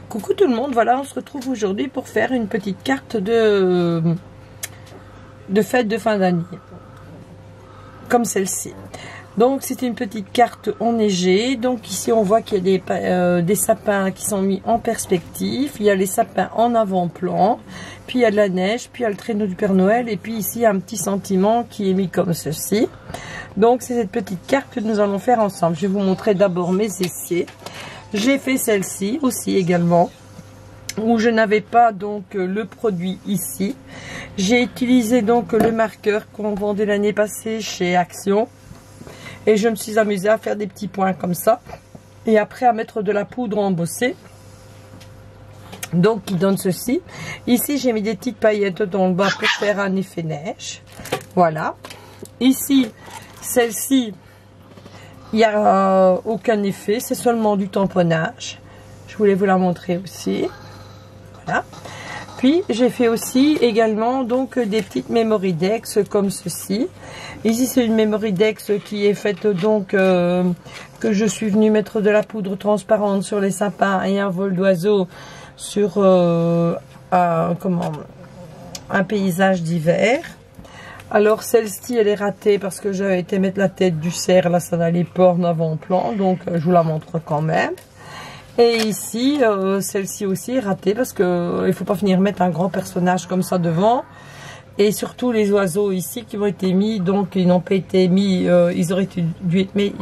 Coucou tout le monde, voilà, on se retrouve aujourd'hui pour faire une petite carte de fête de fin d'année, comme celle-ci. Donc c'est une petite carte enneigée. Donc ici on voit qu'il y a des sapins qui sont mis en perspective. Il y a les sapins en avant-plan, puis il y a de la neige, puis il y a le traîneau du Père Noël, et puis ici il y a un petit sentiment qui est mis comme ceci. Donc c'est cette petite carte que nous allons faire ensemble. Je vais vous montrer d'abord mes essais. J'ai fait celle-ci aussi également, où je n'avais pas donc le produit ici. J'ai utilisé donc le marqueur qu'on vendait l'année passée chez Action. Et je me suis amusée à faire des petits points comme ça. Et après à mettre de la poudre embossée. Donc qui donne ceci. Ici j'ai mis des petites paillettes dans le bas pour faire un effet neige. Voilà. Ici, celle-ci, il n'y a aucun effet. C'est seulement du tamponnage. Je voulais vous la montrer aussi. Voilà. Puis j'ai fait aussi également donc des petites Memoridex comme ceci. Ici c'est une Memoridex qui est faite donc que je suis venue mettre de la poudre transparente sur les sapins et un vol d'oiseau sur un paysage d'hiver. Alors celle-ci elle est ratée parce que j'avais été mettre la tête du cerf, là ça n'allait pas en avant-plan, donc je vous la montre quand même. Et ici, celle-ci aussi est ratée parce que il faut pas venir mettre un grand personnage comme ça devant. Et surtout les oiseaux ici qui ont été mis, donc ils n'ont pas été mis, ils auraient dû être mis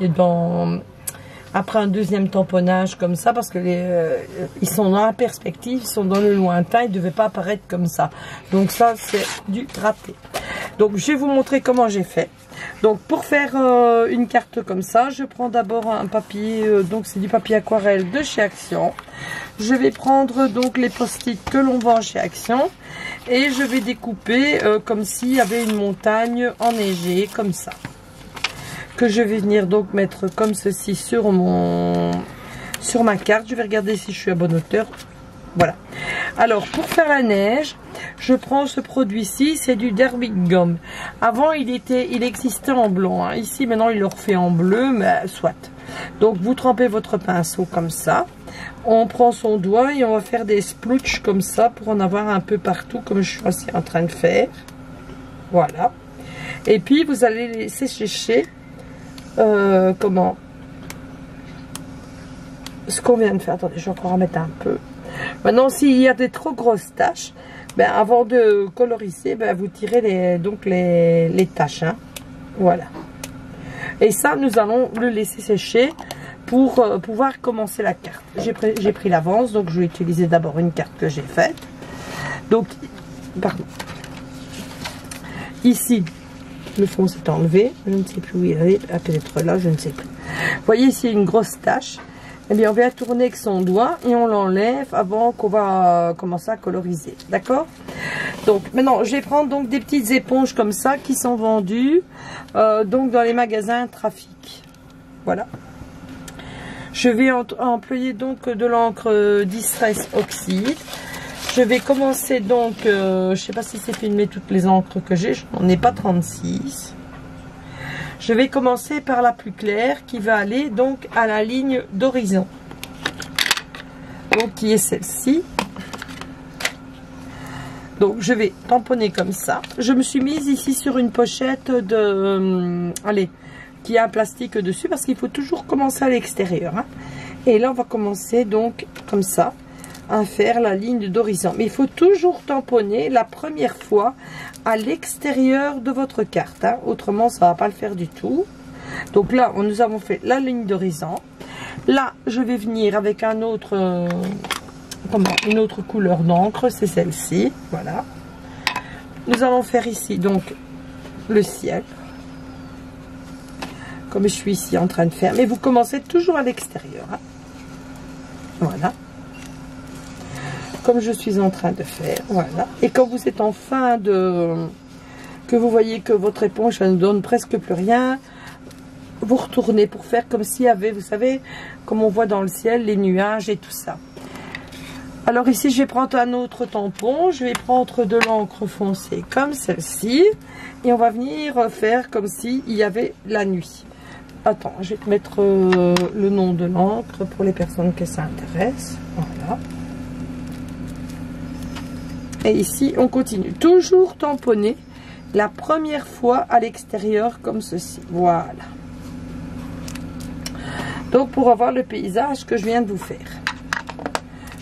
après un deuxième tamponnage comme ça, parce que ils sont dans la perspective, ils sont dans le lointain, ils ne devaient pas apparaître comme ça. Donc ça c'est du raté. Donc je vais vous montrer comment j'ai fait. Donc pour faire une carte comme ça, je prends d'abord un papier, donc c'est du papier aquarelle de chez Action. Je vais prendre donc les post-it que l'on vend chez Action et je vais découper comme s'il y avait une montagne enneigée comme ça. Que je vais venir donc mettre comme ceci sur ma carte. Je vais regarder si je suis à bonne hauteur. Voilà. Alors pour faire la neige, je prends ce produit-ci, c'est du Derby Gum. Avant il existait en blanc, hein. Ici maintenant il le refait en bleu, mais soit. Donc vous trempez votre pinceau comme ça. On prend son doigt et on va faire des splooches comme ça pour en avoir un peu partout, comme je suis aussi en train de faire. Voilà. Et puis vous allez laisser sécher ce qu'on vient de faire. Attendez, je vais encore en mettre un peu. Maintenant, s'il y a des trop grosses taches, ben, avant de coloriser, ben, vous tirez les taches. Hein. Voilà. Et ça, nous allons le laisser sécher pour pouvoir commencer la carte. J'ai pris l'avance, donc je vais utiliser d'abord une carte que j'ai faite. Donc, pardon. Ici, le fond s'est enlevé. Je ne sais plus où il est. Peut-être là, je ne sais plus. Vous voyez ici une grosse tache. Eh bien, on vient tourner avec son doigt et on l'enlève avant qu'on va commencer à coloriser. D'accord? Donc, maintenant, je vais prendre donc des petites éponges comme ça qui sont vendues donc dans les magasins Trafic. Voilà. Je vais employer donc de l'encre Distress Oxide. Je vais commencer donc, je ne sais pas si c'est filmé toutes les encres que j'ai, je n'en ai pas 36. Je vais commencer par la plus claire qui va aller donc à la ligne d'horizon. Donc qui est celle-ci. Donc je vais tamponner comme ça. Je me suis mise ici sur une pochette qui a un plastique dessus parce qu'il faut toujours commencer à l'extérieur. Hein. Et là on va commencer donc comme ça à faire la ligne d'horizon. Mais il faut toujours tamponner la première fois à l'extérieur de votre carte. Hein. Autrement, ça ne va pas le faire du tout. Donc là, nous avons fait la ligne d'horizon. Là, je vais venir avec une autre couleur d'encre. C'est celle-ci. Voilà. Nous allons faire ici, donc, le ciel. Comme je suis ici en train de faire. Mais vous commencez toujours à l'extérieur. Hein. Voilà. Comme je suis en train de faire, voilà. Et quand vous êtes en fin que vous voyez que votre éponge ne donne presque plus rien, vous retournez pour faire comme s'il y avait, vous savez, comme on voit dans le ciel, les nuages et tout ça. Alors ici, je vais prendre un autre tampon, je vais prendre de l'encre foncée comme celle-ci, et on va venir faire comme s'il y avait la nuit. Attends, je vais te mettre le nom de l'encre pour les personnes que ça intéresse. Voilà. Et ici, on continue. Toujours tamponner la première fois à l'extérieur comme ceci. Voilà. Donc, pour avoir le paysage que je viens de vous faire.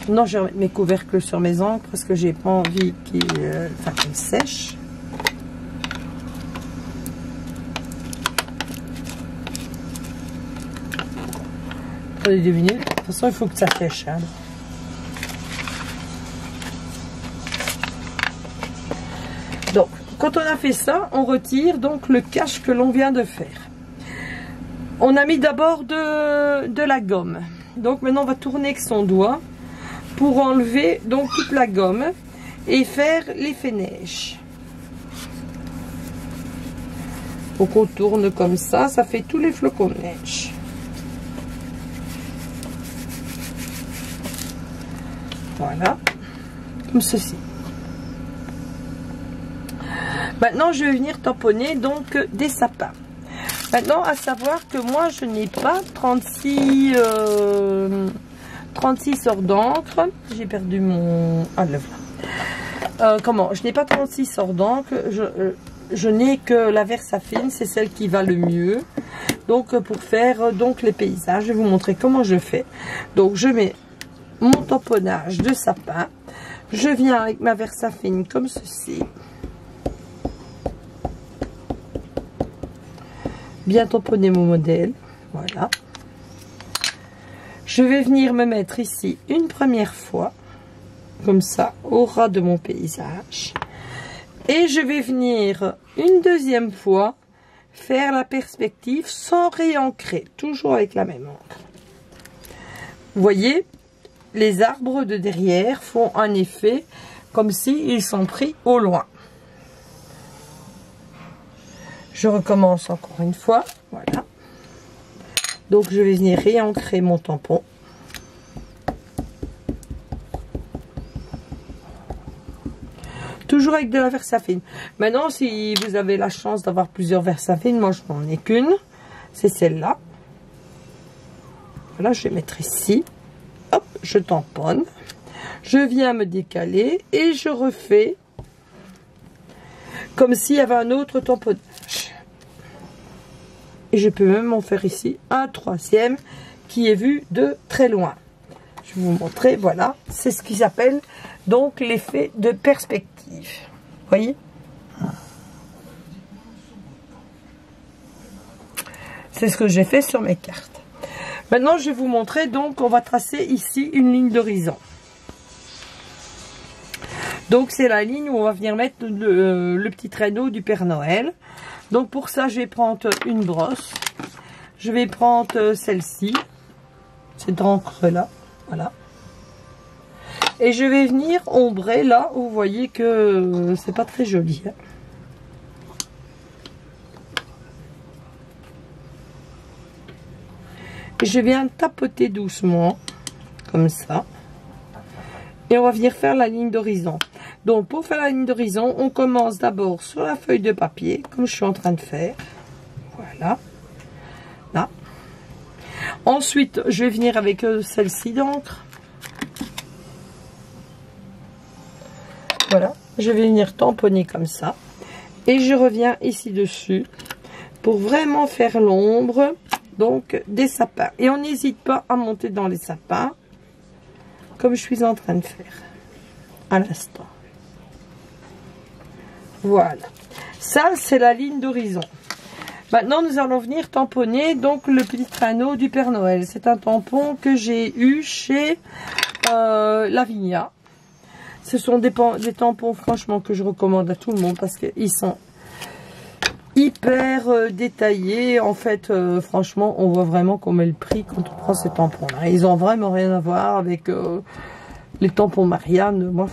Maintenant, je vais remettre mes couvercles sur mes encres parce que j'ai pas envie qu'ils sèchent. Attendez 2 minutes. De toute façon, il faut que ça sèche. Hein. Donc, quand on a fait ça, on retire donc le cache que l'on vient de faire. On a mis d'abord de la gomme. Donc maintenant, on va tourner avec son doigt pour enlever donc toute la gomme et faire l'effet neige. Donc on tourne comme ça fait tous les flocons de neige. Voilà, comme ceci. Maintenant, je vais venir tamponner donc des sapins. Maintenant, à savoir que moi, je n'ai pas 36 sorts d'encre. J'ai perdu mon... Ah, le voilà. Je n'ai pas 36 sorts d'encre. Je n'ai que la Versafine, c'est celle qui va le mieux. Donc, pour faire donc les paysages, je vais vous montrer comment je fais. Donc, je mets mon tamponnage de sapin. Je viens avec ma Versafine comme ceci. Bien tamponner mon modèle. Voilà. Je vais venir me mettre ici une première fois. Comme ça, au ras de mon paysage. Et je vais venir une deuxième fois faire la perspective sans réancrer. Toujours avec la même encre. Vous voyez, les arbres de derrière font un effet comme s'ils sont pris au loin. Je recommence encore une fois. Voilà. Donc, je vais venir réancrer mon tampon. Toujours avec de la Versafine. Maintenant, si vous avez la chance d'avoir plusieurs Versafines, moi, je n'en ai qu'une. C'est celle-là. Voilà, je vais mettre ici. Hop, je tamponne. Je viens me décaler et je refais comme s'il y avait un autre tamponnage. Et je peux même en faire ici un troisième qui est vu de très loin. Je vais vous montrer, voilà. C'est ce qui s'appelle donc l'effet de perspective. Vous voyez? C'est ce que j'ai fait sur mes cartes. Maintenant, je vais vous montrer, donc, on va tracer ici une ligne d'horizon. Donc, c'est la ligne où on va venir mettre le petit traîneau du Père Noël. Donc, pour ça, je vais prendre une brosse. Je vais prendre celle-ci. Cette encre-là. Voilà. Et je vais venir ombrer là où vous voyez que c'est pas très joli. Hein. Et je viens tapoter doucement. Comme ça. Et on va venir faire la ligne d'horizon. Donc, pour faire la ligne d'horizon, on commence d'abord sur la feuille de papier, comme je suis en train de faire. Voilà. Là. Ensuite, je vais venir avec celle-ci d'encre. Voilà. Je vais venir tamponner comme ça. Et je reviens ici dessus pour vraiment faire l'ombre, donc, des sapins. Et on n'hésite pas à monter dans les sapins, comme je suis en train de faire à l'instant. Voilà, ça c'est la ligne d'horizon. Maintenant nous allons venir tamponner donc le petit traîneau du Père Noël. C'est un tampon que j'ai eu chez Lavinia. Ce sont des tampons franchement que je recommande à tout le monde parce qu'ils sont hyper détaillés. En fait franchement on voit vraiment qu'on met le prix quand on prend ces tampons là. Ils ont vraiment rien à voir avec les tampons Marianne. Moi